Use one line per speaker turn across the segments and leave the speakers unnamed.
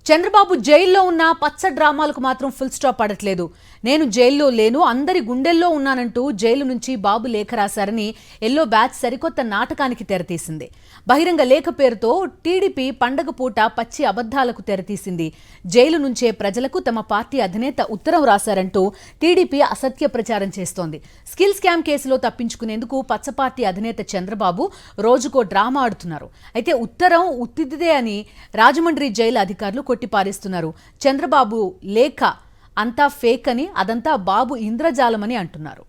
చంద్రబాబు జైల్లో ఉన్న పచ్చ డ్రామాలకు మాత్రం ఫుల్ స్టాప్ పడట్లేదు. నేను జైల్లో లేను, అందరి గుండెల్లో ఉన్నానంటూ జైలు నుంచి బాబు లేఖ రాశారని ఎల్లో బ్యాచ్ సరికొత్త నాటకానికి తెరతీసింది. బహిరంగ లేఖ పేరుతో టీడీపీ పండగ పూట పచ్చి అబద్ధాలకు తెరతీసింది. జైలు నుంచే ప్రజలకు తమ పార్టీ అధినేత ఉత్తరం రాశారంటూ టీడీపీ అసత్య ప్రచారం చేస్తోంది. స్కిల్ స్కామ్ కేసులో తప్పించుకునేందుకు పచ్చ పార్టీ అధినేత చంద్రబాబు రోజుకో డ్రామా ఆడుతున్నారు. అయితే ఉత్తరం ఉత్తిదే అని రాజమండ్రి జైలు అధికారులు కొట్టిపారేస్తున్నారు. చంద్రబాబు లేఖ అంతా ఫేక్ అని, అదంతా బాబు ఇంద్రజాలమని అంటున్నారు.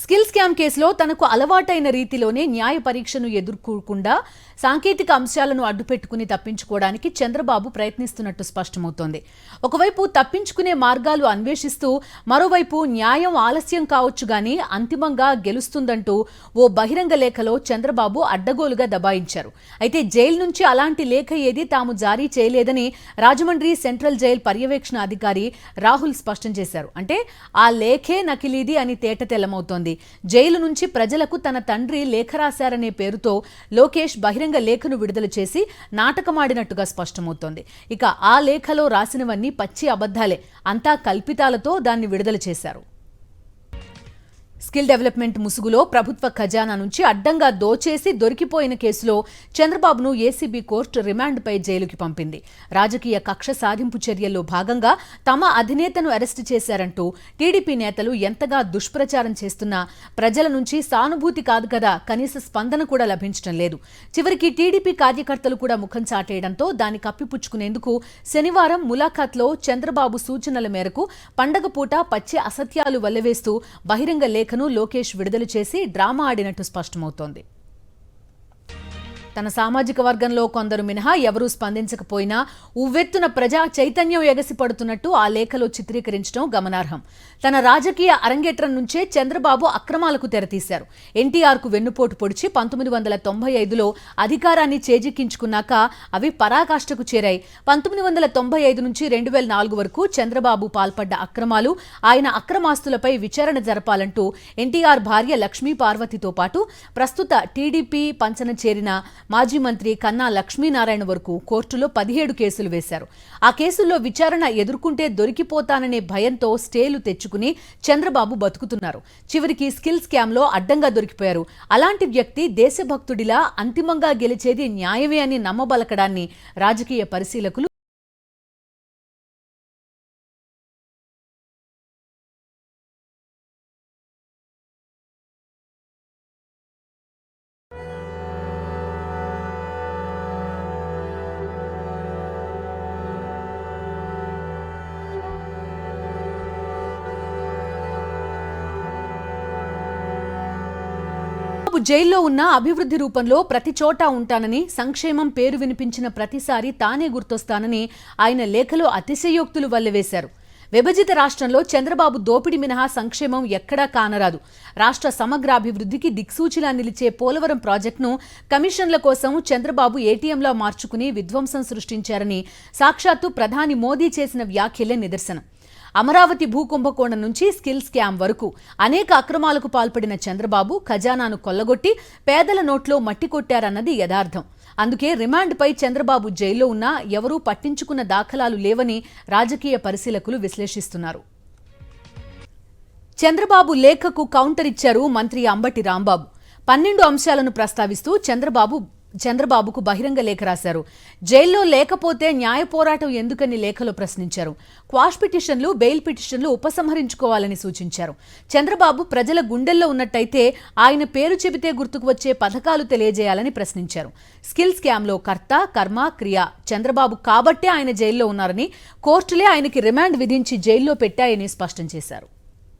స్కిల్ స్కామ్ కేసులో తనకు అలవాటైన రీతిలోనే న్యాయ పరీక్షను ఎదుర్కోకుండా సాంకేతిక అంశాలను అడ్డుపెట్టుకుని తప్పించుకోవడానికి చంద్రబాబు ప్రయత్నిస్తున్నట్టు స్పష్టమవుతోంది. ఒకవైపు తప్పించుకునే మార్గాలు అన్వేషిస్తూ, మరోవైపు న్యాయం ఆలస్యం కావచ్చు గానీ అంతిమంగా గెలుస్తుందంటూ ఓ బహిరంగ లేఖలో చంద్రబాబు అడ్డగోలుగా దబాయించారు. అయితే జైలు నుంచి అలాంటి లేఖ ఏది తాము జారీ చేయలేదని రాజమండ్రి సెంట్రల్ జైల్ పర్యవేక్షణ అధికారి రాహుల్ స్పష్టం చేశారు. అంటే ఆ లేఖే నకిలీది అని తేటతెల్లమవుతోంది. జైలు నుంచి ప్రజలకు తన తండ్రి లేఖ రాశారనే పేరుతో లోకేష్ బహిరంగ లేఖను విడుదల చేసి నాటకమాడినట్టుగా స్పష్టమవుతోంది. ఇక ఆ లేఖలో రాసినవన్నీ పచ్చి అబద్ధాలే, అంతా కల్పితాలతో దాన్ని విడుదల చేశారు. స్కిల్ డెవలప్మెంట్ ముసుగులో ప్రభుత్వ ఖజానా నుంచి అడ్డంగా దోచేసి దొరికిపోయిన కేసులో చంద్రబాబును ఏసీబీ కోర్టు రిమాండ్పై జైలుకి పంపింది. రాజకీయ కక్ష సాధింపు చర్యల్లో భాగంగా తమ అధినేతను అరెస్టు చేశారంటూ టీడీపీ నేతలు ఎంతగా దుష్ప్రచారం చేస్తున్నా ప్రజల నుంచి సానుభూతి కాదు కదా, కనీస స్పందన కూడా లభించడం లేదు. చివరికి టీడీపీ కార్యకర్తలు కూడా ముఖం చాటేయడంతో దాన్ని కప్పిపుచ్చుకునేందుకు శనివారం ములాఖాత్లో చంద్రబాబు సూచనల మేరకు పండగ పూట పచ్చి అసత్యాలు వల్లవేస్తూ బహిరంగ లేఖను లోకేష్ విడుదల చేసి డ్రామా ఆడినట్టు స్పష్టమవుతోంది. తన సామాజిక వర్గంలో కొందరు మినహా ఎవరూ స్పందించకపోయినా ఉవ్వెత్తున ప్రజా చైతన్యం ఎగసిపడుతున్నట్టు ఆ లేఖలో చిత్రీకరించడం గమనార్హం. తన రాజకీయ అరంగేట్రం నుంచే చంద్రబాబు అక్రమాలకు తెరతీశారు. ఎన్టీఆర్కు వెన్నుపోటు పొడిచి 1995లో అధికారాన్ని చేజిక్కించుకున్నాక అవి పరాకాష్ఠకు చేరాయి. 1995 నుంచి 2004 వరకు చంద్రబాబు పాల్పడ్డ అక్రమాలు, ఆయన అక్రమాస్తులపై విచారణ జరపాలంటూ ఎన్టీఆర్ భార్య లక్ష్మీ పార్వతితో పాటు ప్రస్తుత టీడీపీ పంచన చేరిన మాజీ మంత్రి కన్నా లక్ష్మీనారాయణ వరకు కోర్టులో 17 కేసులు వేశారు. ఆ కేసుల్లో విచారణ ఎదుర్కొంటే దొరికిపోతాననే భయంతో స్టేలు తెచ్చుకుని చంద్రబాబు బతుకుతున్నారు. చివరికి స్కిల్ స్కామ్లో అడ్డంగా దొరికిపోయారు. అలాంటి వ్యక్తి దేశభక్తుడిలా అంతిమంగా గెలిచేది న్యాయమే అని నమ్మబలకడాన్ని రాజకీయ పరిశీలకులు జైల్లో ఉన్న అభివృద్ధి రూపంలో ప్రతి చోటా ఉంటానని, సంక్షేమం పేరు వినిపించిన ప్రతిసారి తానే గుర్తొస్తానని ఆయన లేఖలో అతిశయోక్తులు వల్లవేశారు. విభజిత రాష్ట్రంలో చంద్రబాబు దోపిడి మినహా సంక్షేమం ఎక్కడా కానరాదు. రాష్ట్ర సమగ్రాభివృద్ధికి దిక్సూచిలా నిలిచే పోలవరం ప్రాజెక్టును కమిషన్ల కోసం చంద్రబాబు ఏటీఎంలా మార్చుకుని విధ్వంసం సృష్టించారని సాక్షాత్తు ప్రధాని మోదీ చేసిన వ్యాఖ్యలే నిదర్శనం. అమరావతి భూకుంభకోణం నుంచి స్కిల్ స్కామ్ వరకు అనేక అక్రమాలకు పాల్పడిన చంద్రబాబు ఖజానాను కొల్లగొట్టి పేదల నోట్లో మట్టి కొట్టారన్నది యథార్థం. అందుకే రిమాండ్పై చంద్రబాబు జైల్లో ఉన్నా ఎవరూ పట్టించుకున్న దాఖలాలు లేవని రాజకీయ పరిశీలకులు విశ్లేషిస్తున్నారు. చంద్రబాబు లేఖకు కౌంటర్ ఇచ్చారు మంత్రి అంబటి రాంబాబు. 12 అంశాలను ప్రస్తావిస్తూ చంద్రబాబుకు బహిరంగ లేఖ రాశారు. జైల్లో లేకపోతే న్యాయ పోరాటం ఎందుకని లేఖలో ప్రశ్నించారు. క్వాష్ పిటిషన్లు, బెయిల్ పిటిషన్లు ఉపసంహరించుకోవాలని సూచించారు. చంద్రబాబు ప్రజల గుండెల్లో ఉన్నట్టయితే ఆయన పేరు చెబితే గుర్తుకు వచ్చే పథకాలు తెలియజేయాలని ప్రశ్నించారు. స్కిల్ స్కామ్లో కర్త, కర్మ, క్రియ చంద్రబాబు కాబట్టే ఆయన జైల్లో ఉన్నారని, కోర్టులే ఆయనకి రిమాండ్ విధించి జైల్లో పెట్టాయని స్పష్టం చేశారు.